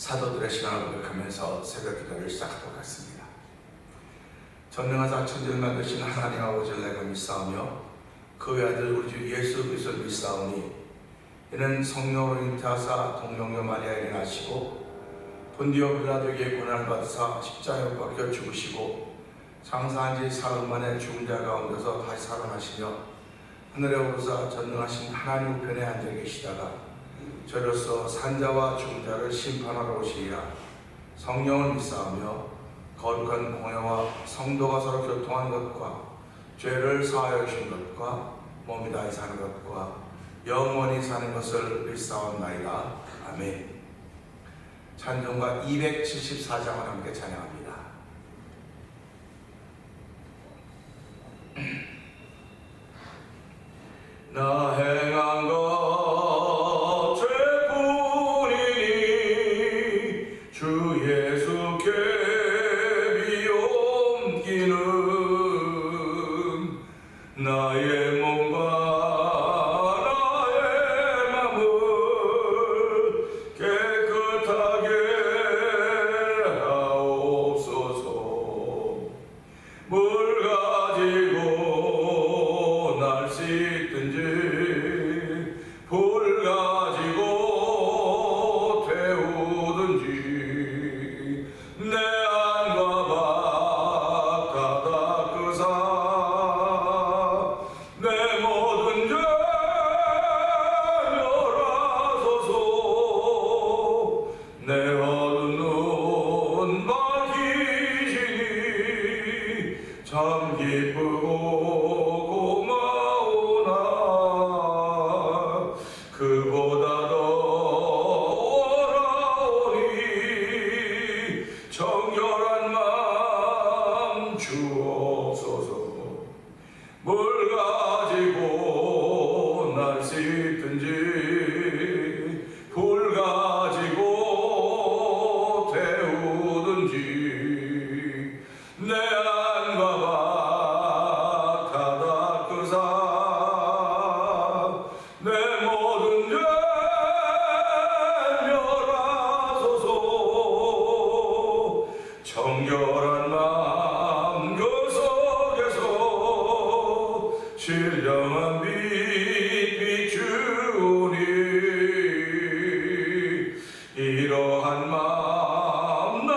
사도들의 신앙을 고백하면서 새벽 기도를 시작하도록 하겠습니다. 전능하사 천지를 만드신 하나님 아버지를 내가 믿사오며 그 외아들 우리 주 예수 그리스도를 믿사오니 이는 성령으로 잉태하사 동정녀 마리아에게 나시고 본디오 빌라도에게 고난을 받으사 십자가에 못 박혀 죽으시고 장사한 지 사흘 만에 죽은 자 가운데서 다시 살아나시며 하늘에 오르사 전능하신 하나님 우편에 앉아 계시다가 저로서 산자와 죽은 자를 심판하러 오시리라. 성령을 믿사오며 거룩한 공회와 성도가 서로 교통한 것과 죄를 사하여 주신 것과 몸이 다히 사는 것과 영원히 사는 것을 믿사옵나이다. 아멘. 찬송가 274장을 함께 찬양합니다. 나 행한 것 죄뿐이니 주 예수께 비옮기는 나의 몸과 나의 맘을 깨끗하게 하옵소서. 물 가지고 날 씻든지 불 가지고 태우든지 내 안과 밭 다 닦으사 내 모든 죄 멸하소서. 내 어두운 눈 밝히시니 참 기쁘고 고마우나 그보다 더 오라오니 정결한 마음 주옵소서. 물 가지고 날 씻든지 불 가지고 태우든지 내 안과 밭 다 닦으사 내 모든 죄 멸하소서. 정결한 마음 그 속에서 신령한 빛 비추니 이러한 마음 나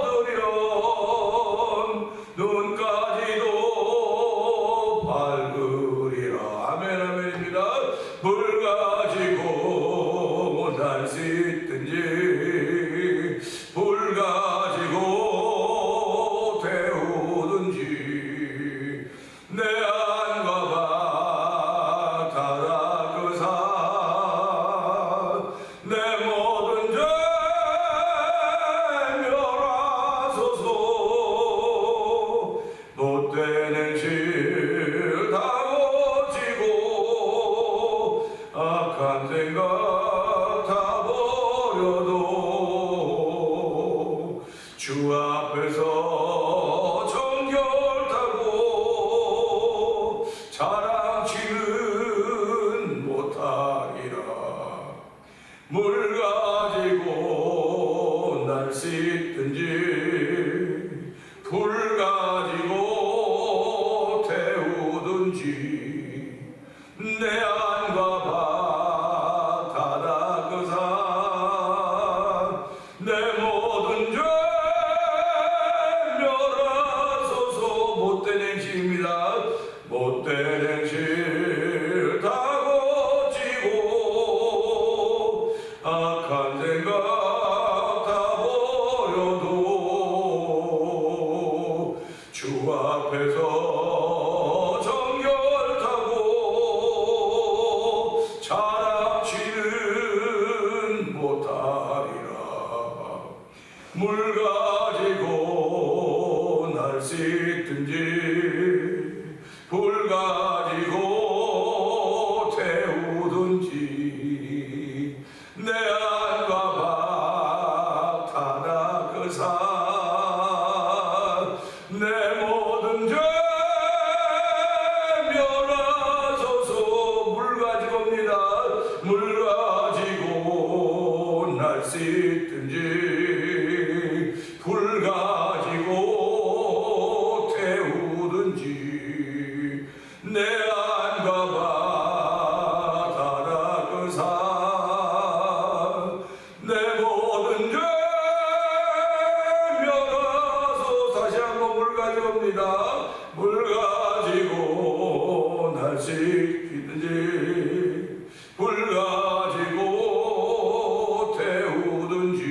얻으련 눈까지도 밝으리라. 아멘 아멘입니다. 물 가지고 날 씻든지 불 가지고 태우든지 내 안과 밭 다 닦으사 내 모든 죄 멸하소서. 못된 행실 다 고치고 악한 생각 다 버려도 주 앞에서 정결하고 자랑치는 못하리라. 물 가지고 날 씻든지 불 가지고 태우든지 내 안과 밭 다 닦으사 내 모든 죄 멸하소서. 못된 행실입니다. 못된 행실 다 고치고 악한 생각 다 버려도 주 앞에서 정결하고 자랑치는 못하리라. 물 가지고 날 씻든지 불 가지고 태우든지 내 안과 밭 다 닦으사 내 모든 죄 멸하소서. 물 가지고입니다. 물 가지고 날 씻든지 시키든지 불 가지고 태우든지 내 안과 바다라 그 산 내 모든 죄 멸하소. 다시 한번 물 가져옵니다. 물 가지고 날 시키든지 불 가지고 태우든지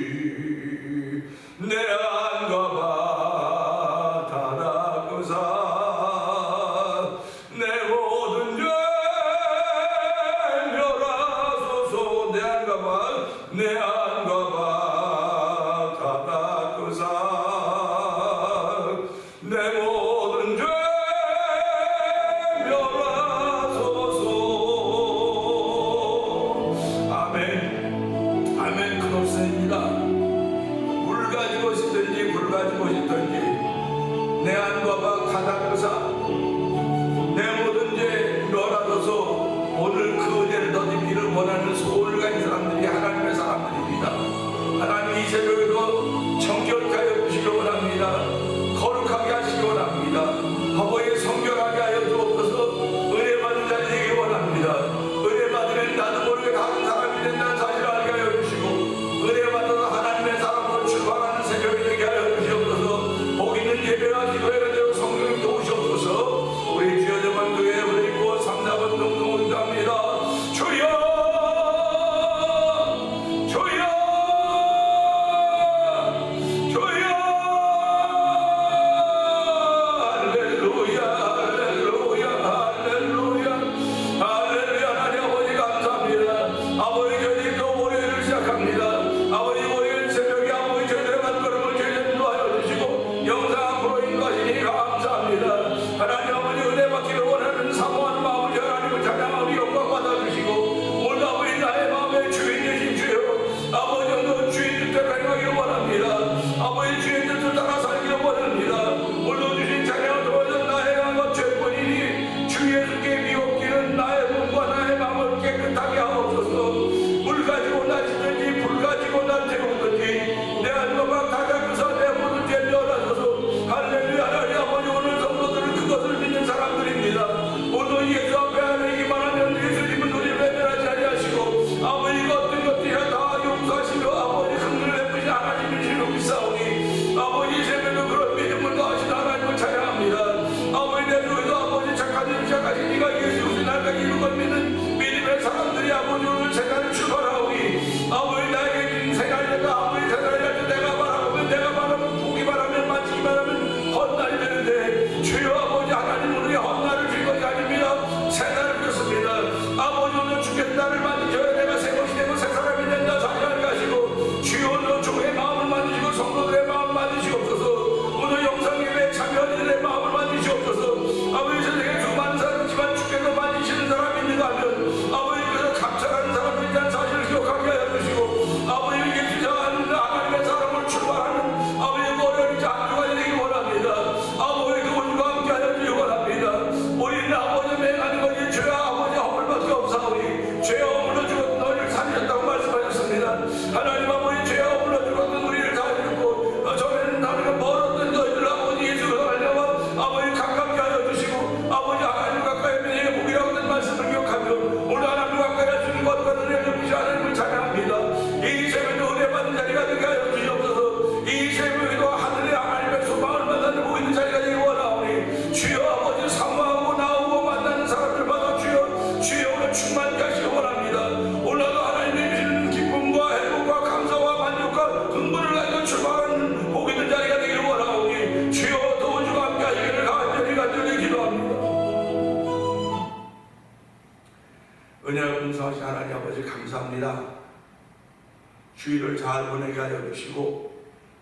내 안과 바다라 그 산 내 모든 죄 멸하소서. 내 안과 바다라 그 산 내 모든 죄 멸하소서. 아멘. 아멘. 그렇습니다. 물 가지고 싶든지 불 가지고 싶든지 내 안과 바다 그 산 내 모든 죄 멸하소서. 오늘 그 은혜를 더듬기를 원하는 소원을 가진 사람들이 하나님의 사람들입니다. 하나님 이 새벽에도 정결케 하여 주시기 원합니다. 거룩하게 하시기 원합니다. 아버지 성결하게 하여 주옵소서. 은혜 받는 자리 되기 원합니다. 은혜 받으면 나도 모르게 다른 사람이 된다는 사실을 알게 하여 주시고 은혜 받아서 하나님의 사람으로 출발하는 새벽이 되게 하여 주시옵소서. 복 있는 예배와 기도회가 되어 성령님 도우시옵소서. 우리 주여 저번 교회에 부르고 3, 4번 동동 응답합니다. 주여 주여 주여 할렐루야 할렐루야 할렐루야 할렐루야. 하나님 아버지 감사합니다. 아버지 저희 또 월요일을 시작합니다. 아버지 월요일 새벽에 아버지 저희들의 발걸음을 저희들 인도하여 주시고 영상 앞으로 인도하시니 감사합니다. 하나님 아버지 은혜 받기를 원하는 사모하는 마음을 하나님을 찬양하며 영광 받아주시고 오늘 아버지 나의 마음의 주인 되신 주여 아버지 오늘 주인 뜻대로 행하기를 원합니다. 아버지 주인 뜻을 따라 살기를 원합니다. 오늘 주신 찬양을 통해서 나의 영과 죄뿐이니 주 예수께 미혹기는 나의 몸과 나의 마음을 깨끗하게 하옵소서. 물 가지고 날 씻든지 불 가지고 날 태우든지 내 안과 바다 그 산 내 모든 죄 멸하소서. 할렐루야. 하나님 아버지 오늘 성도들은 그것을 믿는 사람들입니다. 오늘 예수 앞에 하나님만 하면 예수님은 우리를 외면하지 아니하시고 아버지 어떤 것들이라 다 용서하시며 아버지 긍휼을 베푸신 하나님이시로 믿사오니 아버지 새벽에 그런 믿음을 더하신 하나님을 찬양합니다. 아버지 내 주에도 아버지 착한 일 시작하신 이가 예수 없이 날까지 이룬 것 믿는 믿음의 사람들이 아버지 오늘 세상을 출발하오니 아버지 나에게 생활내가 아버지 생활할 때 내가 바라보면 내가 바라면 보기 바라면 만지기 바라면 헛날이 되는데 주여 아버지 하나님 우리의 헛날을 줄 것이 아닙니다. 새 날을 주셨습니다. 아버지 오늘 주께서 나를 만지셔야 내가 새 것이 되고 새 사람이 된다 자기하게 하시고 주여 오늘 주의 마음을 만지시고 성도들의 마음을 만지시옵소서. 오늘 영상 예배에 참여하는 이들의 마음을 만지시옵소서. 아버지 세상에 수많은 사람이지만 주께서 만지시는 사람이 있는가 하면 아버지께서 감찰하는 사람이 있다는 사실을 기억하게 하여 주시고 아버지 예수자하는 하나님의 사람을 출발하는 아버지 어려운 안주가 되기 원합니다. 아버지 그분과 함께 하여 주기 원합니다. 우리는 아버지 맹하는 것이 죄와 아버지 허물밖에 없사오니 죄와 허물로 죽었던 너희를 살리셨다고 말씀하셨습니다. 하나님 아버지 죄와 허물로 죽었던 우리를 살리셨고 전에는 나는 멀었던 너희들 아버지 예수로 알려와 아버지 가깝게 하여 주시고 아버지 하나님 가까이 하면 내게 복이라고 하는 말씀을 기억하며 오늘 하나님 가까이 하시는 것과 은혜를 베푸신 하나님을 찬양합니다. 이 새벽에도 은혜 받는 자리가 되게 하여 주시옵소서. 이 새벽에도 하늘의 하나님의 소망을 만나는 보이는 자리가 되기 원하오니 주여 아버지 사모하고 나오고 만나는 사람들마다 주여 오늘 충만케 하시기 원합니다. 오늘도 하나님의 주시는 기쁨과 행복과 감사와 만족과 흥분을 가지고 출발하는 복 있는 자리가 되기를 원하오니 주여 도우주가 함께 하시기를 간절히 기도합니다. 은혜를 공성하신 하나님 아버지 감사합니다. 주일을 잘 보내게 하여 주시고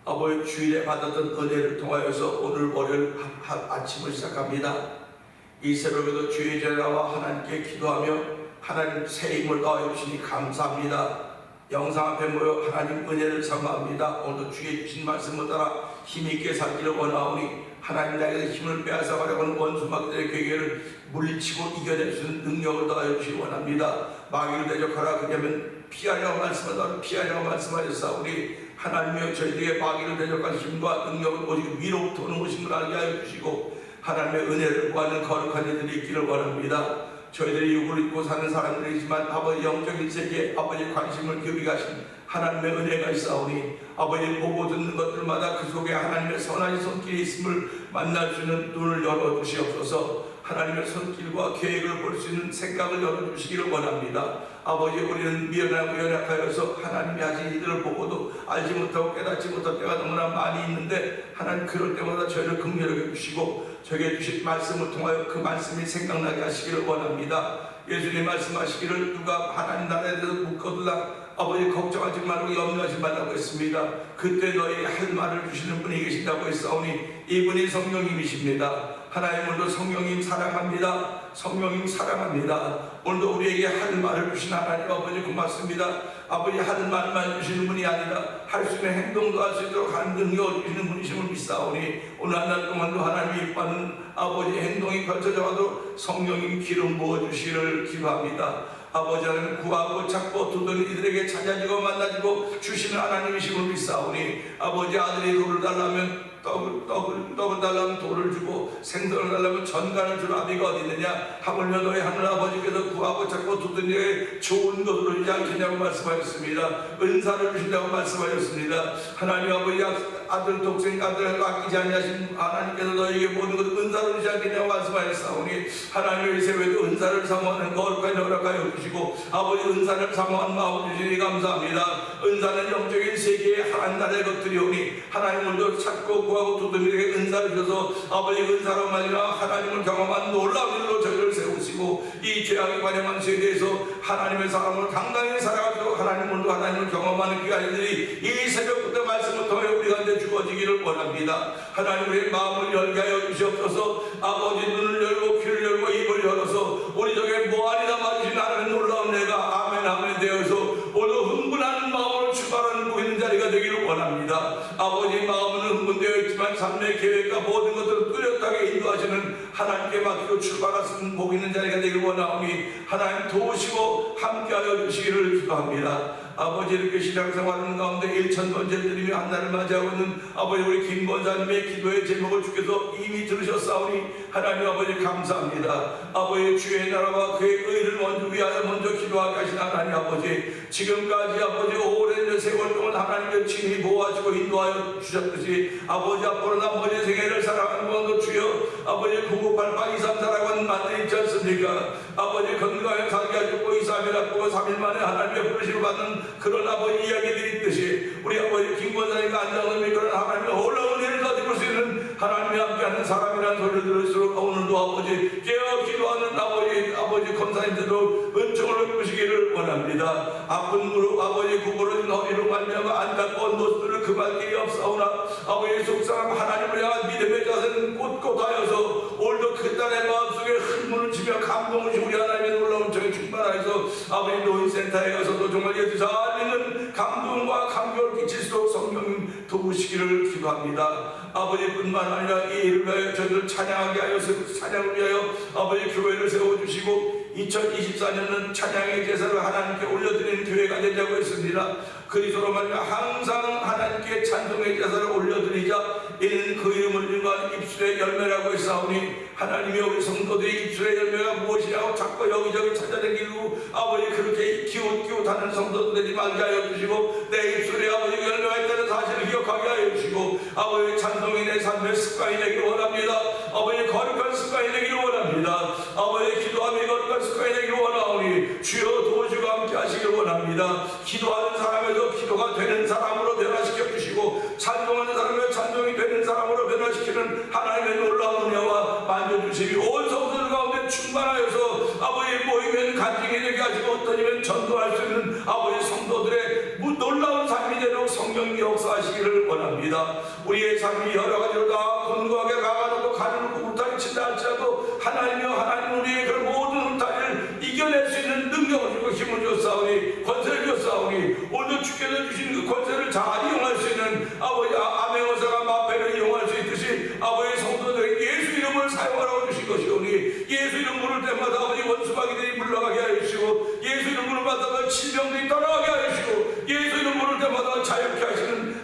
아버지 주일에 받았던 은혜를 통하여서 오늘 월요일 아침을 시작합니다. 이 새벽에도 주의 제자와 하나님께 기도하며 하나님 새 힘을 더하여 주시니 감사합니다. 영상 앞에 모여 하나님 은혜를 사모합니다. 오늘도 주의 주신 말씀을 따라 힘있게 살기를 원하오니 하나님 나에게서 힘을 빼앗아 가려고 하는 원수마귀들의 괴계를 물리치고 이겨낼 수 있는 능력을 더하여 주시기 원합니다. 마귀를 대적하라 그러면 피하려고 말씀하셨사오니 하나님의 저희들에게 마귀를 대적할 힘과 능력은 오직 위로부터 오는 것인 걸 알게 하여 주시고 하나님의 은혜를 구하는 거룩한 이들이 있기를 원합니다. 저희들이 육을 입고 사는 사람들이지만 아버지 영적인 세계에 아버지 관심을 기울이게 하신 하나님의 은혜가 있사오니 아버지 보고 듣는 것들마다 그 속에 하나님의 선한 손길이 있음을 만날 수 있는 눈을 열어주시옵소서. 하나님의 손길과 계획을 볼 수 있는 생각을 열어주시기를 원합니다. 아버지 우리는 미련하고 연약하여서 하나님이 하신 일들을 보고도 알지 못하고 깨닫지 못할 때가 너무나 많이 있는데 하나님 그럴 때마다 저희를 긍휼하게 주시고 저에게 주신 말씀을 통하여 그 말씀이 생각나게 하시기를 원합니다. 예수님 말씀하시기를 누가 하나님 나라에 대해서 묻거들라 아버지 걱정하지 말고 염려하지 말라고 했습니다. 그때 너희 할 말을 주시는 분이 계신다고 했사오니 이분이 성령님이십니다. 하나님 오늘도 성령님 사랑합니다. 성령님 사랑합니다. 오늘도 우리에게 할 말을 주신 하나님 아버지 고맙습니다. 아버지 하는 말만 주시는 분이 아니라 할 수 있는 행동도 할 수 있도록 하는 능력을 주시는 분이심을 믿사오니 오늘 한 날 동안도 하나님이 이뻐하는 아버지 행동이 펼쳐져 가도 성령님 기름 부어주시기를 기도합니다. 아버지 하나님 구하고 찾고 두드리는 이들에게 찾아지고 만나지고 주시는 하나님이심을 믿사오니 아버지 아들이 돌을 달라면 떡을 달라면 돌을 주고 생선을 달라면 전간을 주는 아비가 어디 있느냐. 하물며 너희 하늘 아버지께서 구하고 찾고 두드리는 좋은 것으로 주지 않겠냐고 말씀하셨습니다. 은사를 주신다고 말씀하셨습니다. 하나님 아버지 아들 독생 아들을 아끼지 아니하신 하나님께서 너희에게 모든 것을 은사를 주지 않겠냐고 말씀하셨사오니 하나님의 세배도 은사를 사모하는 거룩한 허락하여 주시고 아버지 은사를 사모하는 마음 주시니 감사합니다. 은사는 영적인 세계의 한 나라의 것들이오니 하나님을 찾고 구하고 두드리게 은사를 주셔서 아버지 은사로 말미암아 하나님을 경험한 놀라운 일로 저희를 세우시고 이 죄악에 관영한 세대에서 하나님의 사람을 당당히 살아가도록 하나님을 하나님을 경험하는 기간들이 이 새벽부터 말씀을 통해 우리 가운데 주어지기를 원합니다. 하나님 우리의 마음을 열게 하여 주시옵소서. 아버지 눈을 열고 귀를 열고 입을 열어서 우리 속에 무한이다 맞으신 하나님의 놀라운 내가 아멘 아멘 되어서 오늘 흥분하는 마음으로 출발하는 보이는 자리가 되기를 원합니다. 아버지 마음은 흥분되어 있지만 삶의 계획과 모든 것들을 뚜렷하게 인도하시는 하나님께 맡기고 출발하시는 복 있는 자리가 되기를 원하오니 하나님 도우시고 함께하여 주시기를 기도합니다. 아버지 이렇게 신앙생활하는 가운데 1000번째 드리며 한날을 맞이하고 있는 아버지 우리 김권사님의 기도의 제목을 주께서 이미 들으셨사오니 하나님 아버지 감사합니다. 아버지 주의 나라와 그의 의를 먼저 위하여 먼저 기도하게 하신 하나님 아버지 지금까지 아버지 오랜 세월 동안 하나님의 친히 보호하시고 인도하여 주셨듯이 아버지 앞으로 나머지 생애를 살아가는 것도 주여 아버지 998823사라고 만들어 있지 않습니까? 아버지 건강에 살게 해주고 2, 3일 아프고 3일 만에 하나님의 부르심을 받는 그런 아버지 이야기들이 있듯이 우리 아버지 김권사님과 안장님이 그런 하나님의 놀라운 은혜를 가지고 수 있는 하나님이 함께하는 사람이라는 소리를 들을수록 오늘도 아버지 깨어 기도하는 아버지 권사님들도 은총을 베푸시기를 원합니다. 아픈 무릎 아버지 구부러진 허리로 말미암아 안타까운 모습들을 금할 길이 없사오나 아버지 속상함 하나님을 향한 믿음의 자세는 꼿꼿하여서 오늘도 그 딸의 마음속에 흥분을 치며 감동을 주고 우리 하나님의 놀라운 정에 충만하여서 아버지 노인센터에 가서도 정말 예수 잘 믿는 감동과 감격을 끼칠수록 성령 도우시기를 기도합니다. 아버지뿐만 아니라 이 일을 위하여 저희를 찬양하게 하여서 찬양을 위하여 아버지 교회를 세워주시고 2024년은 찬양의 제사를 하나님께 올려드리는 교회가 되자고 했습니다. 그리스도로 말미암아 항상 하나님께 찬송의 제사를 올려드리자. 이는 그 이름을 증거하는 입술의 열매라고 했사오니 하나님이 우리 성도들의 입술의 열매가 무엇이냐고 자꾸 여기저기 찾아다니고 아버지 그렇게 기웃기웃하는 성도들 되지 말게 하여 주시고 내 입술에 아버지 열매가 있다는 사실을 기억하게 하여 주시고 아버지 찬송이 내 삶의 습관이 되기를 원합니다. 아버지 거룩한 습관이 되기를 원합니다. 아버지 기도함이 거룩한 습관이 되기를 원하오니 주여 도우시고 함께 하시기를 원합니다. 기도하는 사람에서 기도가 되는 사람으로 변화시켜 주시고 찬송하는 사람에서 찬송이 되는 사람으로 변화시키는 하나님의 놀라운 은혜와 만져주심이 온 성도들 가운데 충만하여서 아버지 모이면 간증이 되게 하시고 어떠니면 전도할 수 있는 아버지 성도들의 놀라운 삶이 되도록 성령이 역사하시기를 원합니다. 우리의 삶이 여러 가지로 다 건강하게 가가지고 가지고 울타리 친다 할지라도 하나님이여 하나님 우리의 그 모든 울타리를 이겨낼 수 있는 능력을 주고 힘을 줬사오니 권세를 줬사오니 오늘 주께서 주신 그 권세를 잘 이용할 수 있는 아버지 암행어사가 마패를 이용할 수 있듯이 아버지 성도들에게 예수 이름을 사용하라고 주신 것이오니 예수 이름 부를 때마다 아버지 원수마귀들이 물러가게 하여 주시고 예수 이름 부를 때마다 질병들이 떠나가게 하여 주시고 예수 이름 부를 때마다 자유케 하시는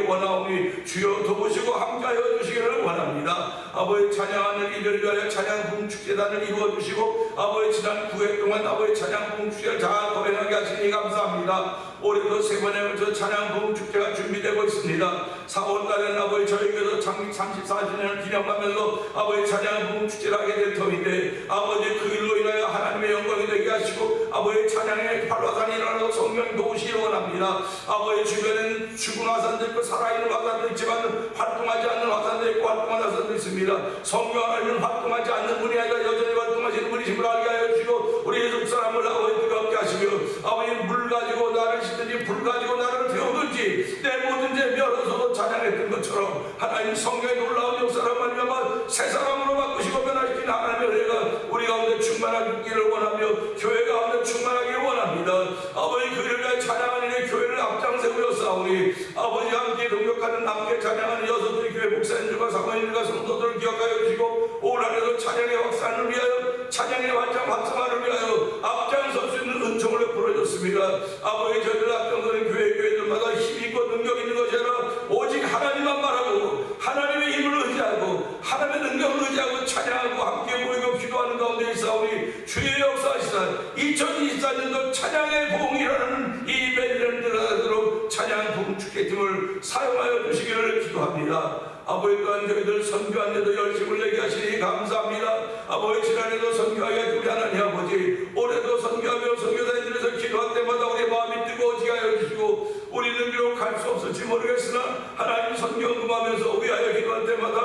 원하오니 주여 도우시고 함께하여 주시기를 원합니다. 아버지 찬양하는 이들을 위하여 찬양 부흥축제단을 이루어주시고 아버지 지난 9회 동안 아버지 찬양 부흥축제를 잘 거행하게 하시니 감사합니다. 올해도 세 번에 걸쳐 찬양 부흥축제가 준비되고 있습니다. 4월달에는 아버지 저희에게도 창립 34주년을 기념하면서 아버지 찬양 부흥축제를 하게 될 터인데 아버지 그 일로 인하여 하나님의 영광이 되게 하시고 아버지 찬양의 발화산이 일어나고 성령이 도우시기를 원합니다. 아버지 주변에는 죽은 화산도 있고 살아있는 화산도 있지만 활동하지 않는 화산도 있고 활동하는 화산도 있습니다. 성령 하나님은 활동하지 않는 분이 아니라 여전히 활동하시는 분이심을 알게 하여 주시고 우리 예수 사람을 아버지 뜨겁게 하시며 아버지 물 가지고 나를 씻든지 불 가지고 나를 태우든지 내 모든 죄 멸어서도 찬양했던 것처럼 하나님 성령의 놀라운 역사를 말미암아 새 사람으로 바꾸시고 변화시키는 하나님의 은혜가 우리 가운데 충만하기를 원하며 교회 가운데 충만하기를 원합니다. 아버지 그 일을 위해 찬양하는 이 교회를 앞장세우여 싸우니 아버지 함께 동역하는 함께 찬양하는 여섯들의 교회 목사님들과 사모님들과 성도들을 기억하여 주시고 올 한해도 찬양의 확산을 위하여 찬양의 활성화를 위하여 앞장설 수 있는 은총을 베풀어줬습니다. 아버지 저희들 앞장서는 교회들마다 힘 있고 능력 있는 것이 아니라 오직 하나님만 바라고 하나님의 힘을 의지하고 하나님의 능력을 의지하고 찬양하고 함께 모이고 기도하는 가운데 있사오니 주의 역사하시사 2024년도 찬양의 부흥이라는 이 매년 들어가도록 찬양 부흥축제팀을 사용하여 주시기를 기도합니다. 아버지 또한 저희들 선교한 데도 열심을 내게 하시니 감사합니다. 아버지 지난해도 선교하게 우리 하나님 아버지 올해도 선교하며 선교사님들에서 기도할 때마다 우리 마음이 뜨거워지게 하여 주시고 우리는 비록 갈 수 없을지 모르겠으나 하나님 선교금하면서 위하여 기도할 때마다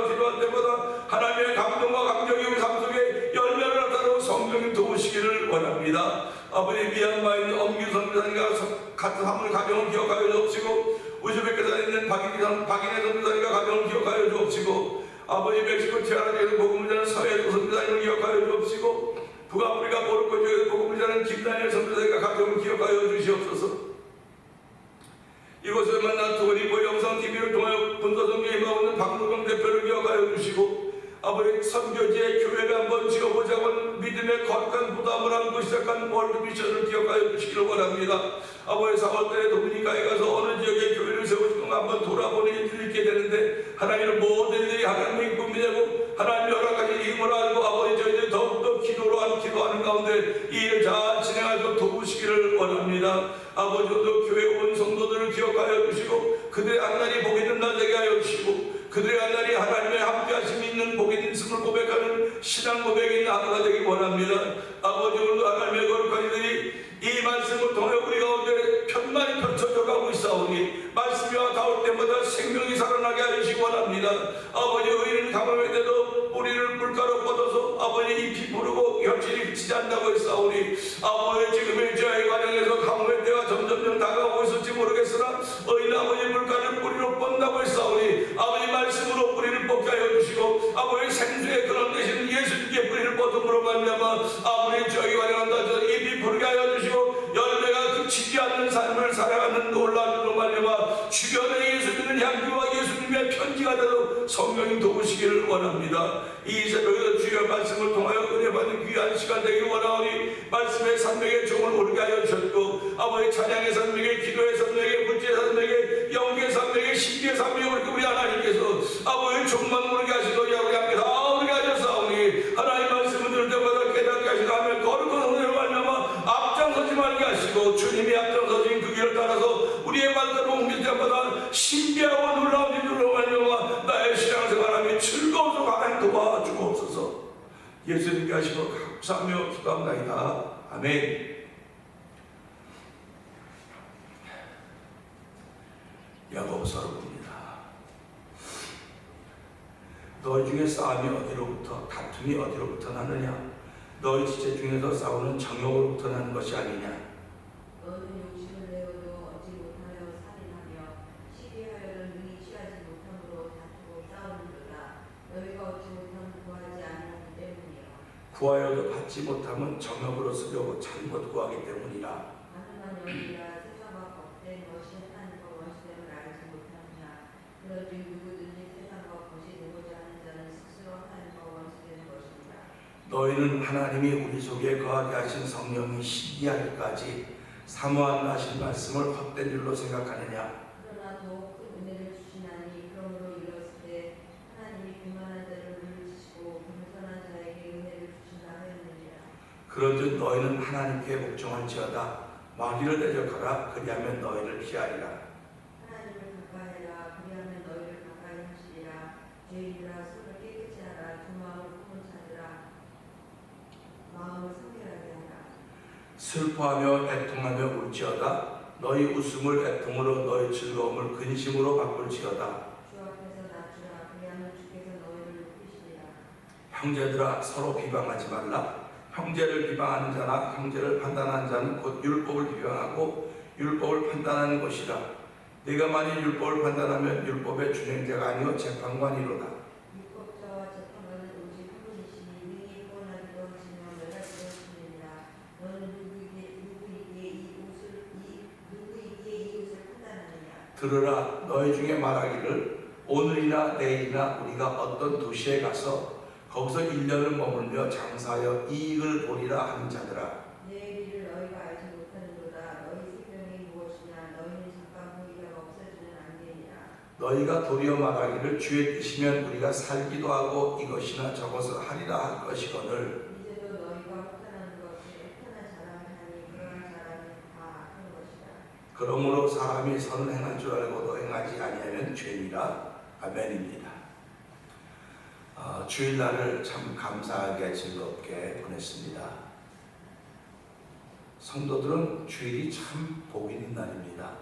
하나님의 감동과 감격이 우리 삶 속에 열매를 나타내고 성령님 도우시기를 원합니다. 아버지 미얀마에 있는 엄규 선교사님과 같은 한물 가정을 기억하여 주옵시고 우즈베키스탄에 있는 박인혜 선교사님과 가정을 기억하여 주옵시고 아버지 멕시코 티아라에서 복음을 전하는 서해도 선교사님을 기억하여 주옵시고 북아프리카 모로코주에서 복음을 전하는 김다니엘 선교사님과 가정을 기억하여 주시옵소서. 이곳을 만나 두고리보 영상TV를 통하여 분도선교에 임하는 박무경 대표를 기억하여 주시고 아버지 선교지의 교회를 한번 지어보자고 믿음의 거룩한 부담을 안고 시작한 월드미션을 기억하여 주시기를 원합니다. 아버지 4월달에 도미니카에 가서 어느 지역에 교회를 세우시고 한번 돌아보는 일이 있게 되는데 하나님은 모든 일이 하나님의 꿈이 되고 하나님 여러 가지 힘을 알고 아버지 저희들이 더욱더 기도하는 가운데 이 일을 잘 진행하도록 도우시기를 원합니다. 아버지도 교회 온 성도들을 기억하여 주시고 그들의 한날이 복이 있는 날 되게 하여 주시고 그들의 한날이 하나님의 함께하심이 있는 복이 있음을 고백하는 신앙 고백이 있는 하루가 되기 원합니다. 아버지 오늘도 하나님의 거룩한 이들이 이 말씀을 통해 우리 가운데 편만이 펼쳐져 가고 있사오니 말씀이 닿을 때마다 생명이 살아나게 하시기 원합니다. 아버지 의인은 감염에도 뿌리를 물가로 뻗어서 아버지 잎이 부르고 현실이 그치지 않는다고 했사오니 아버지 지금의 저의 과정에서 감염의 때가 점점 다가오고 있을지 모르겠으나 의인 아버지 물가를 뿌리로 뻗는다고 했사오니 아버지 말씀으로 뿌리를 뻗게 하여 주시고 아버지 생수의 그런 대신 예수님께 뿌리를 뻗음으로 말미암아 아버지 저희 관련한다 저 잎이 부르게 하여 주시고 열매가 그치지 않는 삶을 살아가는 놀라운 일로 말미암아 주변에 예수 믿는 향기와 예수님의 편지가 되도록 성령님 도우시기를 원합니다. 이 새벽에도 주의 말씀을 통하여 은혜 받는 귀한 시간 되기를 원하오니 말씀의 산맥에 종을 오르게 하여 주셨고 아버지 찬양의 산맥에 기도의 산맥에 문제의 산맥에 영계의 산맥에 신비의 산맥에 우리 하나님께서 아버지 종만 오르게 하시도록 우리 함께 다 오르게 하셨사오니 하나님 말씀을 들을 때마다 깨닫게 하시다 하면 거룩한 은혜로 말미암아 앞장서지 말게 하시고 주님이 앞장서신 그 길을 따라서 우리의 발걸음을 옮길 때마다 신비하고 놀라운 일들로 말미암아 나의 신앙생활함이 즐거워서 가는 도와주옵소서. 예수님께 하시고 감사하며 기도합니다. 아멘. 야고보서로 봅니다. 너희 중에 싸움이 어디로부터 다툼이 어디로부터 나느냐? 너희 지체 중에서 싸우는 정욕으로부터 나는 것이 아니냐? 너는 욕심을 내어도 얻지 못하여 살인하며 시기하여는 능히 취하지 못함으로 다투고 싸우는도다. 너희가 얻지 못함을 구하지 않았기 때문이요. 구하여도 받지 못함은 정욕으로 쓰려고 잘못 구하기 때문이라. 가능한 영이라 세상과 법된 것이 하나님과 원수됨을 알지 못하느냐. 그러지 누구든지 세상과 것이 되고자 하는 자는 스스로 하나님과 원수되는 것입니다. 너희는 하나님이 우리 속에 거하게 하신 성령이 시기하기까지 사모한 하신 말씀을 헛된 일로 생각하느냐? 그러나 더욱 큰 은혜를 주신 그런즉 너희는 하나님께 복종할지어다. 마귀를 대적하라. 그리하면 너희를 피하리라. 하나님을 가까이하라. 그리하면 너희를 가까이 하시리라. 죄인들아 손을 깨끗이 하라. 두 마음을 품은 자들아 마음을 성결하게 하라. 슬퍼하며 애통하며 울지어다. 너희 웃음을 애통으로 너희 즐거움을 근심으로 바꿀지어다. 주 앞에서 낮추라. 그리하면 주께서 너희를 높이시리라. 형제들아 서로 비방하지 말라. 형제를 비방하는 자나 형제를 판단하는 자는 곧 율법을 비방하고 율법을 판단하는 것이라. 네가 만일 율법을 판단하면 율법의 준행자가 아니요 재판관이로다. 율법자와 재판관은 오직 한 분이시니 능히 구원하기도 하시며 멸하기도 하시느니라. 너는 누구에게 이 옷을 판단하느냐. 들으라. 너희 중에 말하기를 오늘이나 내일이나 우리가 어떤 도시에 가서 거기서 1년을 머물며 장사하여 이익을 보리라 하는 자들아. 내일 일을 너희가 알지 못하는도다. 너희 생명이 무엇이냐. 너희는 잠깐 보이다가 없어지는 안개니라. 너희가 도리어 말하기를 주의 뜻이면 우리가 살기도 하고 이것이나 저것을 하리라 할 것이거늘. 이제도 너희가 혹한한 것이 혹한한 자랑을 하니 그러한 자랑이 다 악한 것이다. 그러므로 사람이 선을 행할 줄 알고도 행하지 아니하면 죄니라. 아멘입니다. 주일날을 참 감사하게 즐겁게 보냈습니다. 성도들은 주일이 참 복이 있는 날입니다.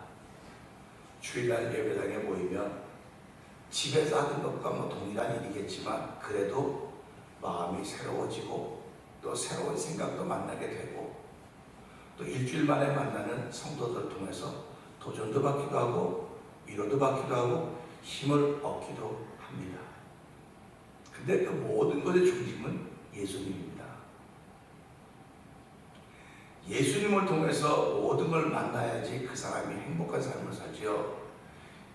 주일날 예배당에 모이면 집에서 하는 것과 동일한 일이겠지만 그래도 마음이 새로워지고 또 새로운 생각도 만나게 되고 또 일주일 만에 만나는 성도들을 통해서 도전도 받기도 하고 위로도 받기도 하고 힘을 얻기도 합니다. 근데 그 모든 것의 중심은 예수님입니다. 예수님을 통해서 모든 걸 만나야지 그 사람이 행복한 삶을 살지요.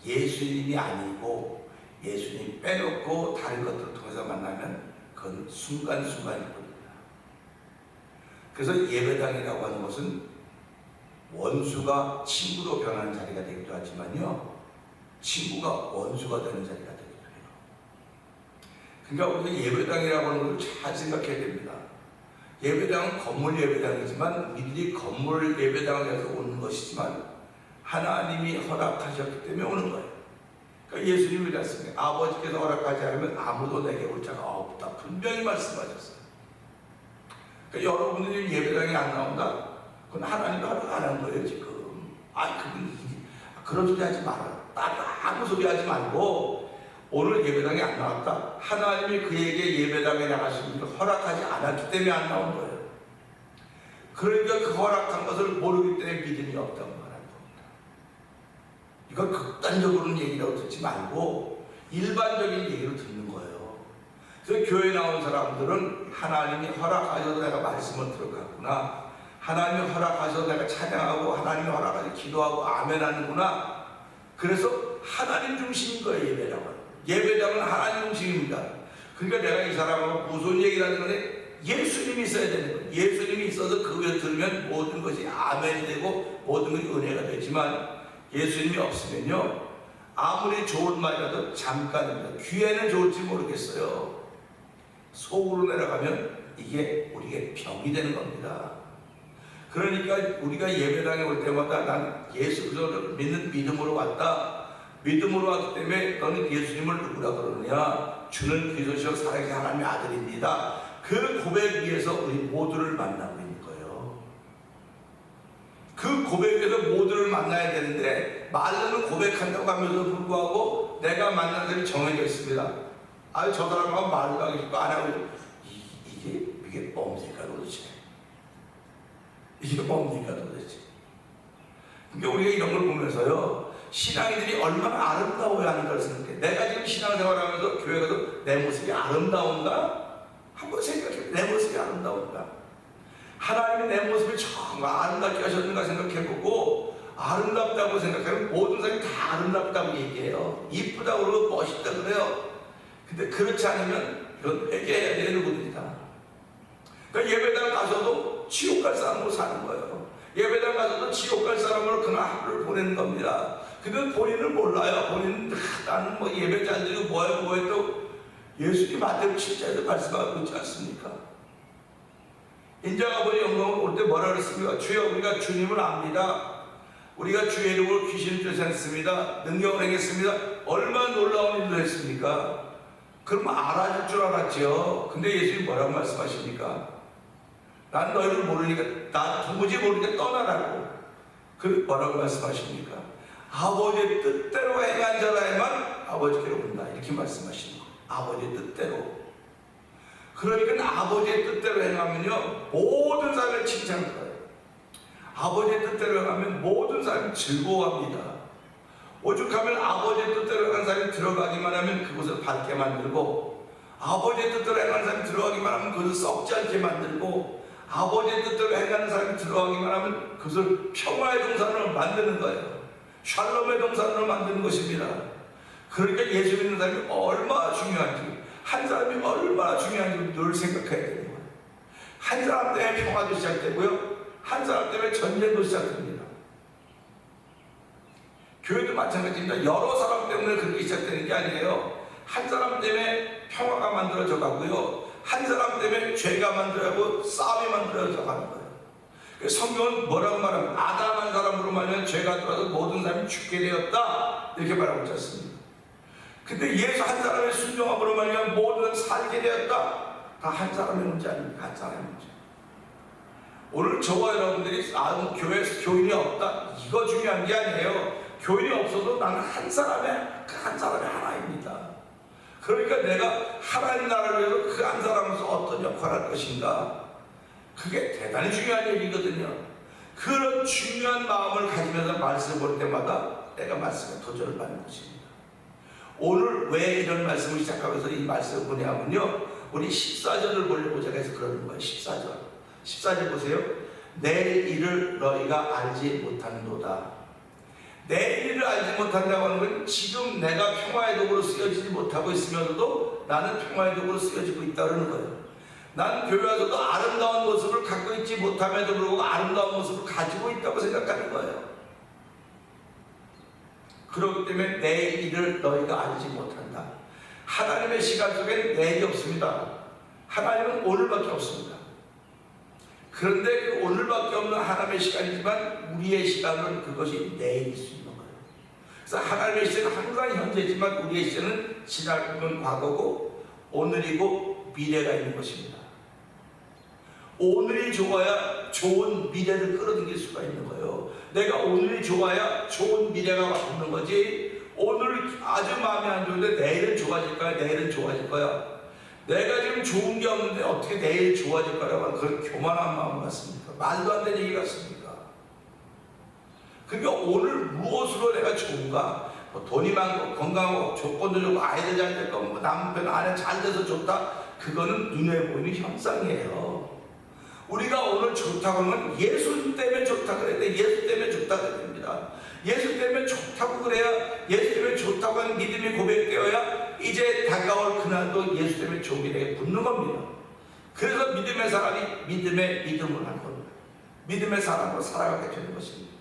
예수님이 아니고 예수님 빼놓고 다른 것들을 통해서 만나면 그건 순간순간일 겁니다. 그래서 예배당이라고 하는 것은 원수가 친구로 변하는 자리가 되기도 하지만요, 친구가 원수가 되는 자리가 되기도 해요. 그러니까 우리가 예배당이라고 하는 것을 잘 생각해야 됩니다. 예배당은 건물 예배당이지만 우리들이 건물 예배당에서 오는 것이지만 하나님이 허락하셨기 때문에 오는 거예요. 그러니까 예수님이 그랬습니다. 아버지께서 허락하지 않으면 아무도 내게 올 자가 없다. 분명히 말씀하셨어요. 그러니까 여러분들이 예배당에 안 나온다? 그건 하나님이 허락 안 한 거예요 지금. 그런 소리 하지 마라. 아무 소리 하지 말고 오늘 예배당에 안 나왔다. 하나님이 그에게 예배당에 나가시는 것을 허락하지 않았기 때문에 안 나온 거예요. 그러니까 그 허락한 것을 모르기 때문에 믿음이 없다고 말하는 겁니다. 이걸 극단적으로는 얘기라고 듣지 말고 일반적인 얘기로 듣는 거예요. 그래서 교회 나온 사람들은 하나님이 허락하셔서 내가 말씀을 들어갔구나, 하나님이 허락하셔서 내가 찬양하고 하나님이 허락하셔서 기도하고 아멘 하는구나. 그래서 하나님 중심인 거예요. 예배당은 하나님 중심입니다. 그러니까 내가 이 사람하고 무슨 얘기를 하는 건데 예수님이 있어야 되는 거예요. 예수님이 있어서 그 외에 들으면 모든 것이 아멘이 되고 모든 것이 은혜가 되지만 예수님이 없으면요, 아무리 좋은 말이라도 잠깐입니다. 귀에는 좋을지 모르겠어요. 속으로 내려가면 이게 우리에게 병이 되는 겁니다. 그러니까 우리가 예배당에 올 때마다 난 예수 그리스도를 믿는 믿음으로 왔다. 믿음으로 왔기 때문에 너는 예수님을 누구라 그러느냐? 주는 그리스도시요 살아계신 하나님의 아들입니다. 그 고백 위에서 우리 모두를 만나고 있는 거예요. 그 고백 위에서 모두를 만나야 되는데 말로는 고백한다고 하면서 불구하고 내가 만나는 사람이 정해져 있습니다. 저 사람하고 말도 하기 싫고 안 하고 이게 뭡니까 도대체? 이게 뭡니까 도대체? 그러니까 우리가 이런 걸 보면서요, 신앙이들이 얼마나 아름다워야 하는 걸 생각해. 내가 지금 신앙생활하면서 교회 가서 내 모습이 아름다운가? 한번 생각해. 내 모습이 아름다운가? 하나님이 내 모습을 정말 아름답게 하셨는가 생각해보고, 아름답다고 생각하면 모든 사람이 다 아름답다고 얘기해요. 이쁘다고 그러고 멋있다 그래요. 근데 그렇지 않으면 이건 회개해야 되는 겁니다. 그러니까 예배당 가서도 지옥 갈 사람으로 사는 거예요. 예배당 가서도 지옥 갈 사람으로 그날 하루를 보내는 겁니다. 근데 본인은 몰라요. 본인은 나는 예배 잘 드리고 뭐해 또 예수님 마태복음 7장에서 말씀하고 있지 않습니까? 인자가 아버지 영광을 올 때 뭐라 그랬습니까? 주여 우리가 주님을 압니다. 우리가 주의 이름으로 귀신을 쫓아냈습니다. 능력을 행했습니다. 얼마나 놀라운 일을 했습니까? 그러면 알아줄 줄 알았죠. 근데 예수님이 뭐라고 말씀하십니까? 난 너희를 모르니까, 나 도무지 모르니까 떠나라고. 그 뭐라고 말씀하십니까? 아버지의 뜻대로 행한 자라야만 아버지께로 온다. 이렇게 말씀하시는 거예요. 아버지의 뜻대로. 그러니까 아버지의 뜻대로 행하면요, 모든 사람을 칭찬할 거예요. 아버지의 뜻대로 행하면 모든 사람이 즐거워합니다. 오죽하면 아버지의 뜻대로 행한 사람이 들어가기만 하면 그곳을 밝게 만들고, 아버지의 뜻대로 행하는 사람이 들어가기만 하면 그것을 썩지 않게 만들고, 아버지의 뜻대로 행하는 사람이 들어가기만 하면 그것을 평화의 동산으로 만드는 거예요. 샬롬의 동산으로 만드는 것입니다. 그러니까 예수 믿는 사람이 얼마나 중요한지, 한 사람이 얼마나 중요한지 늘 생각해야 되는 거예요. 한 사람 때문에 평화도 시작되고요, 한 사람 때문에 전쟁도 시작됩니다. 교회도 마찬가지입니다. 여러 사람 때문에 그렇게 시작되는 게 아니에요. 한 사람 때문에 평화가 만들어져 가고요, 한 사람 때문에 죄가 만들어가고 싸움이 만들어져 가는 거예요. 성경은 뭐라고 말하면, 아담 한 사람으로 말하면 죄가 들어와서 모든 사람이 죽게 되었다, 이렇게 말하고 있지 않습니까? 근데 예수 한 사람의 순종함으로 말하면 모든 살게 되었다. 다 한 사람의 문제 아닙니까? 한 사람의 문제. 오늘 저와 여러분들이 교회에서 교인이 없다, 이거 중요한 게 아니에요. 교인이 없어도 나는 한 사람의 하나입니다. 그러니까 내가 하나님 나라를 위해서 그 한 사람으로서 어떤 역할을 할 것인가, 그게 대단히 중요한 얘기거든요. 그런 중요한 마음을 가지면서 말씀을 볼 때마다 내가 말씀에 도전을 받는 것입니다. 오늘 왜 이런 말씀을 시작하면서 이 말씀을 보냐면요, 우리 14절을 보려고 제가 해서 그러는 거예요. 14절 보세요. 내일 일을 너희가 알지 못하는도다. 내일 일을 알지 못한다고 하는 건 지금 내가 평화의 도구로 쓰여지지 못하고 있으면서도 나는 평화의 도구로 쓰여지고 있다는 거예요. 난 교회 와서도 아름다운 모습을 갖고 있지 못함에도 불구하고 아름다운 모습을 가지고 있다고 생각하는 거예요. 그렇기 때문에 내일 일을 너희가 알지 못한다. 하나님의 시간 속에 내일이 없습니다. 하나님은 오늘밖에 없습니다. 그런데 그 오늘밖에 없는 하나님의 시간이지만 우리의 시간은 그것이 내일일 수 있는 거예요. 그래서 하나님의 시간은 항상 현재지만 우리의 시간은 지나간 과거고 오늘이고 미래가 있는 것입니다. 오늘이 좋아야 좋은 미래를 끌어당길 수가 있는 거예요. 내가 오늘이 좋아야 좋은 미래가 오는 거지, 오늘 아주 마음이 안 좋은데 내일은 좋아질 거야, 내일은 좋아질 거야. 내가 지금 좋은 게 없는데 어떻게 내일 좋아질 거라고 하는 그런 교만한 마음 같습니까? 말도 안 되는 얘기 같습니까? 그러니까 오늘 무엇으로 내가 좋은가? 뭐 돈이 많고 건강하고 조건도 좋고 아이들 잘 될 거고 뭐 남편 아내 잘 돼서 좋다, 그거는 눈에 보이는 현상이에요. 우리가 오늘 좋다고 하면 예수 때문에 좋다 그래야 돼. 예수 때문에 좋다 그래야 됩니다. 예수 때문에 좋다고 그래야, 예수 때문에 좋다고 하는 믿음이 고백되어야 이제 다가올 그날도 예수 때문에 좋은 게 내게 붙는 겁니다. 그래서 믿음의 사람이 믿음을 하는 겁니다. 믿음의 사람으로 살아가게 되는 것입니다.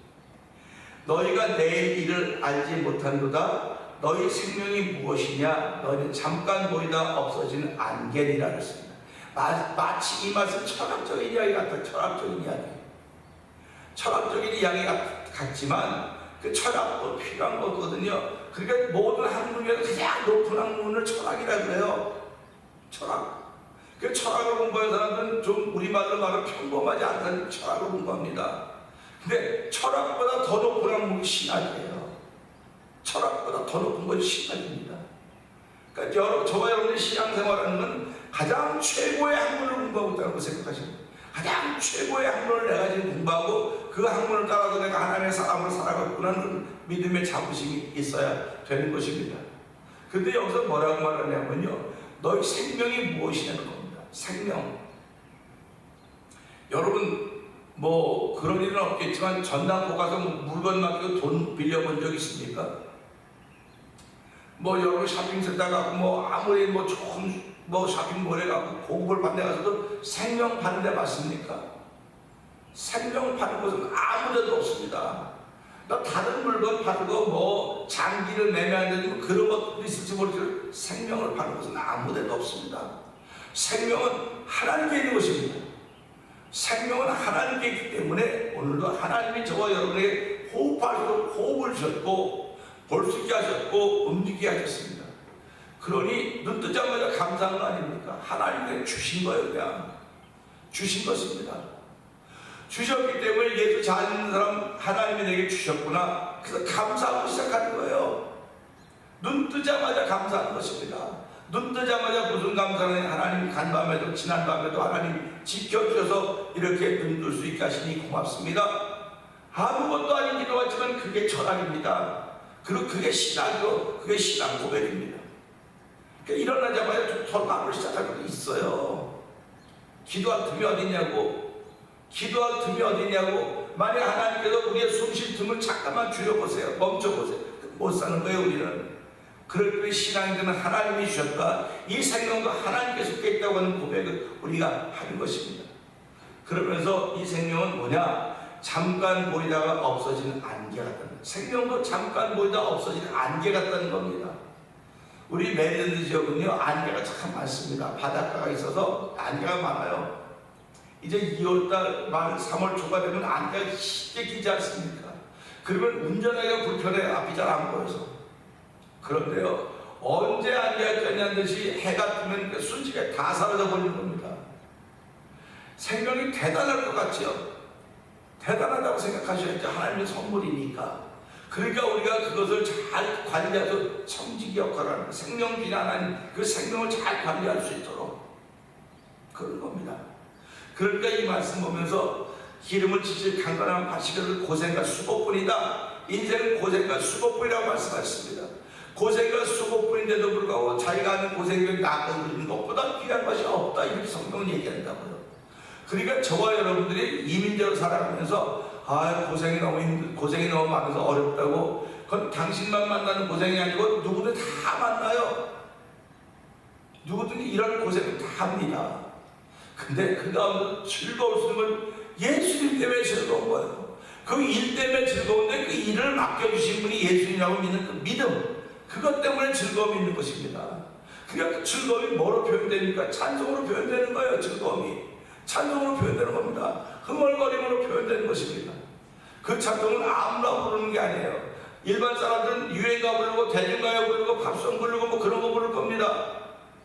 너희가 내일 일을 알지 못한도다. 너희 생명이 무엇이냐? 너희는 잠깐 보이다 없어지는 안개니라 그랬습니다. 마치 이 말씀 철학적인 이야기 같아요. 철학적인 이야기 같지만 그 철학도 필요한 거거든요. 그러니까 모든 학문에서 가장 높은 학문을 철학이라 그래요. 철학. 그 철학을 공부하는 사람들은 좀 우리말로 말하면 평범하지 않다는 철학을 공부합니다. 근데 철학보다 더 높은 학문이 신학이에요. 철학보다 더 높은 건 신학입니다. 그러니까 저와 여러분의 신앙생활하는 건 가장 최고의 학문을 공부하고 있다고 생각하십니다. 가장 최고의 학문을 내가 지금 공부하고 그 학문을 따라서 내가 하나님의 사람으로 살아가구나는 믿음의 자부심이 있어야 되는 것입니다. 근데 여기서 뭐라고 말하냐면요, 너희 생명이 무엇이냐는 겁니다. 생명. 여러분 뭐 그런 일은 없겠지만 전당포 가서 물건 맡기고 돈 빌려본 적 있습니까? 뭐 여러분 쇼핑센터 가고 뭐 아무리 뭐 좋은 뭐 쇼핑몰에 가고 고급을 받는 데 가서도 생명 파는 데 맞습니까? 생명 파는 곳은 아무 데도 없습니다. 나 다른 물건 파는 거 뭐 장기를 매매하는 뭐 그런 것도 있을지 모르지만 생명을 파는 곳은 아무 데도 없습니다. 생명은 하나님께 있는 것입니다. 생명은 하나님께 있기 때문에 오늘도 하나님이 저와 여러분에게 호흡을 주셨고 볼 수 있게 하셨고 움직이게 하셨습니다. 그러니 눈 뜨자마자 감사한 거 아닙니까? 하나님께 주신 거예요. 그냥 주신 것입니다. 주셨기 때문에 예수 잘 믿는 사람 하나님이 내게 주셨구나. 그래서 감사하고 시작하는 거예요. 눈 뜨자마자 감사하는 것입니다. 눈 뜨자마자 무슨 감사는 하나님 간밤에도 지난 밤에도 하나님 지켜주셔서 이렇게 눈 뜰 수 있게 하시니 고맙습니다. 아무것도 아닌 기도 같지만 그게 철학입니다. 그리고 그게 신앙이고 그게 신앙 고백입니다. 그러니까 일어나자마자 설방을 시작할 수 있어요. 기도할 틈이 어디냐고. 기도할 틈이 어디냐고. 만약 하나님께서 우리의 숨 쉴 틈을 잠깐만 줄여보세요. 멈춰보세요. 못 사는 거예요 우리는. 그럴 때 신앙이 되면 하나님이 주셨다. 이 생명도 하나님께 속해 있다고 하는 고백을 우리가 하는 것입니다. 그러면서 이 생명은 뭐냐? 잠깐 보이다가 없어지는 안개 같다는, 생명도 잠깐 보이다가 없어지는 안개 같다는 겁니다. 우리 메릴랜드 지역은요 안개가 참 많습니다. 바닷가가 있어서 안개가 많아요. 이제 2월달 말 3월 초가 되면 안개가 쉽게 끼지 않습니까? 그러면 운전하기가 불편해요. 앞이 잘 안 보여서. 그런데요 언제 안개가 꼈냐는 듯이 해가 뜨면 순식간에 다 사라져 버리는 겁니다. 생명이 대단할 것 같죠? 대단하다고 생각하셔야죠. 하나님의 선물이니까. 그러니까 우리가 그것을 잘 관리해서 청지기 역할을 하는, 생명주인 하나님 그 생명을 잘 관리할 수 있도록 그런 겁니다. 그러니까 이 말씀 보면서 기름을 지질 강건한 바시를 고생과 수고뿐이다. 인생은 고생과 수고뿐이라고 말씀하셨습니다. 고생과 수고뿐인데도 불구하고 자기가 하는 고생을 나누는 것보다 귀한 것이 없다. 이렇게 성경은 얘기한다고요. 그러니까 저와 여러분들이 이민자로 살아가면서 고생이 너무 많아서 어렵다고, 그건 당신만 만나는 고생이 아니고 누구든 다 만나요. 누구든 이런 고생을 다 합니다. 근데 그 가운데 즐거울 수 있는 건 예수님 때문에 즐거운 거예요. 그 일 때문에 즐거운데 그 일을 맡겨주신 분이 예수님이라고 믿는 그 믿음, 그것 때문에 즐거움이 있는 것입니다. 그러니까 그 즐거움이 뭐로 표현되니까? 찬송으로 표현되는 거예요. 즐거움이 찬송으로 표현되는 겁니다. 흥얼거림으로 표현되는 것입니다. 그 찬송은 아무나 부르는 게 아니에요. 일반 사람들은 유행가 부르고 대중가요 부르고 팝송 부르고 뭐 그런 거 부를 겁니다.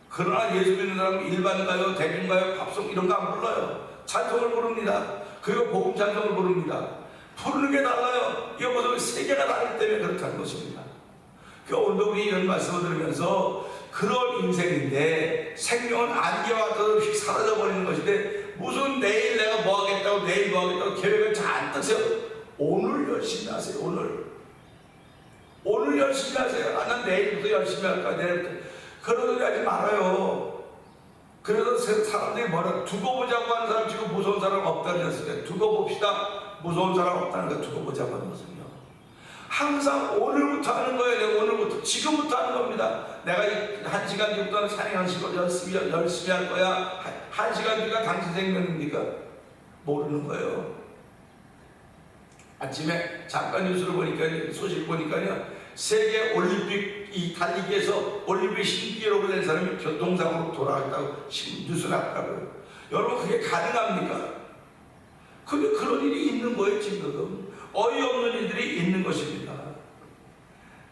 그러나 예수 믿는 사람은 일반가요, 대중가요, 팝송 이런 거 안 불러요. 찬송을 부릅니다. 그리고 복음 찬송을 부릅니다. 부르는 게 달라요. 이거 무슨 세계가 다르기 때문에 그렇다는 것입니다. 오늘도 우리 이런 말씀을 들으면서 그런 인생인데 생명은 안개와 같아서 휙 사라져 버리는 것인데 무슨 내일 내가 뭐 하겠다고 내일 뭐 하겠다고 계획을 잘 안 뜨세요. 오늘 열심히 하세요. 오늘 열심히 하세요. 난 내일부터 열심히 할 거야. 내일부터. 그런 소리 하지 말아요. 그래서 사람들이 뭐라 두고 보자고 하는 사람 지금 무서운 사람 없다는 것이에요. 두고 봅시다. 무서운 사람 없다는 거 두고 보자고 하는 것은요. 항상 오늘부터 하는 거예요. 내가 오늘부터 지금부터 하는 겁니다. 내가 1시간 뒤부터는 찬양하시고 열심히 할 거야. 1시간 뒤가 당신 생명입니까? 모르는 거예요. 아침에 잠깐 뉴스를 보니까 소식 보니까요 세계 올림픽 이 달리기에서 올림픽 신기록을 낸 사람이 교통사고로 돌아갔다고 뉴스 났다고요. 여러분 그게 가능합니까? 근데 그런 일이 있는 거예요. 지금 어이없는 일들이 있는 것입니다.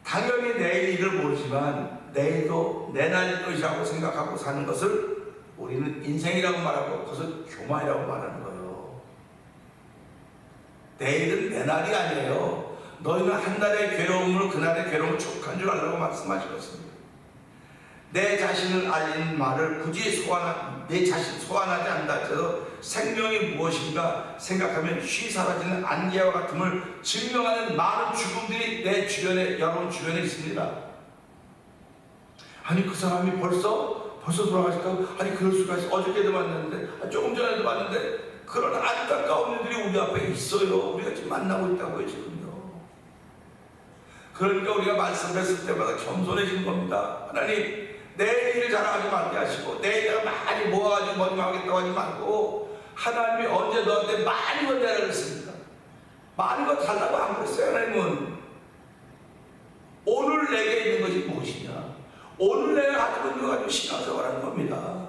당연히 내일 일을 모르지만 내일도 내 날일 것이라고 생각하고 사는 것을 우리는 인생이라고 말하고 그것을 교만이라고 말하는 거예요. 내일은 내 날이 아니에요. 너희는 한 달의 괴로움을 그날의 괴로움을 족한 줄 알라고 말씀하셨습니다. 내 자신을 알리는 말을 굳이 내 자신 소환하지 않는다 해서 생명이 무엇인가 생각하면 쉬 사라지는 안개와 같음을 증명하는 많은 죽음들이 내 주변에, 여러분 주변에 있습니다. 아니 그 사람이 벌써 돌아가실까? 아니 그럴 수가 있어. 어저께도 봤는데 조금 전에도 봤는데 그런 안타까운 일들이 우리 앞에 있어요. 우리가 지금 만나고 있다고요 지금요. 그러니까 우리가 말씀했을 때마다 겸손해지는 겁니다. 하나님 내 일을 잘하지 말게 하시고 내 일을 많이 모아가지고 먼저 하겠다고 하지 말고 하나님이 언제 너한테 많이 건네라 그랬습니까? 많은 거 달라고 안 그랬어요. 하나님은 오늘 내게 있는 것이 무엇이냐, 오늘 내가 가지고 있는 거 가지고 신앙생활 하는 겁니다.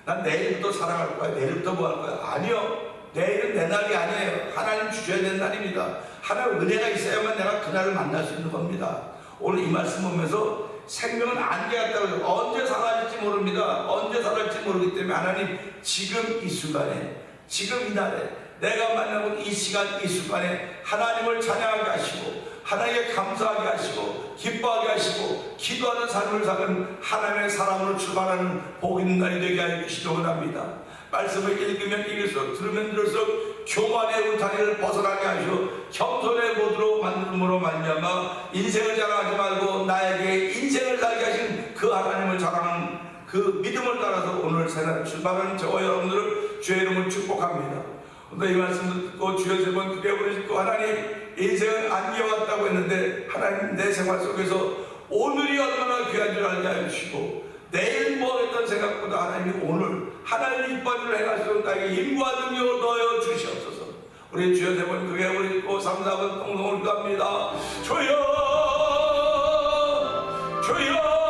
난 내일부터 살아갈 거야. 내일부터 뭐 할 거야. 아니요. 내일은 내 날이 아니에요. 하나님 주셔야 되는 날입니다. 하나님 은혜가 있어야만 내가 그날을 만날 수 있는 겁니다. 오늘 이 말씀 보면서 생명은 안개 같다고 언제 사라질지 모릅니다. 언제 사라질지 모르기 때문에 하나님 지금 이 순간에, 지금 이 날에, 내가 만나고 이 시간 이 순간에 하나님을 찬양하게 하시고 하나님께 감사하게 하시고 기뻐하게 하시고 기도하는 삶을 사는 하나님의 사람으로 출발하는 복 있는 날이 되게 하여 주시기 원합니다. 말씀을 읽으면 읽을수록 들으면 들을수록 교만의 울타리를 벗어나게 하시고 겸손의 모드로 만듦으로 말미암아 인생을 자랑하지 말고 나에게 인생을 살게 하신 그 하나님을 자랑하는 그 믿음을 따라서 오늘 새날 출발하는 저와 여러분들을 주의 이름을 축복합니다. 오늘 이 말씀을 듣고 주여 세 번 크게 부르시고 하나님 인생은 안개와 같다고 했는데 하나님 내 생활 속에서 오늘이 얼마나 귀한 줄 알게 해주시고 내일 뭐 했던 생각보다 하나님이 오늘 하나님이 이뻐한 일을 행하시도록 나에게 힘과 능력을 더하여 주시옵소서. 우리 주여 세 번 크게 부르시고 3, 4번 동성을 기도합니다. 주여 주여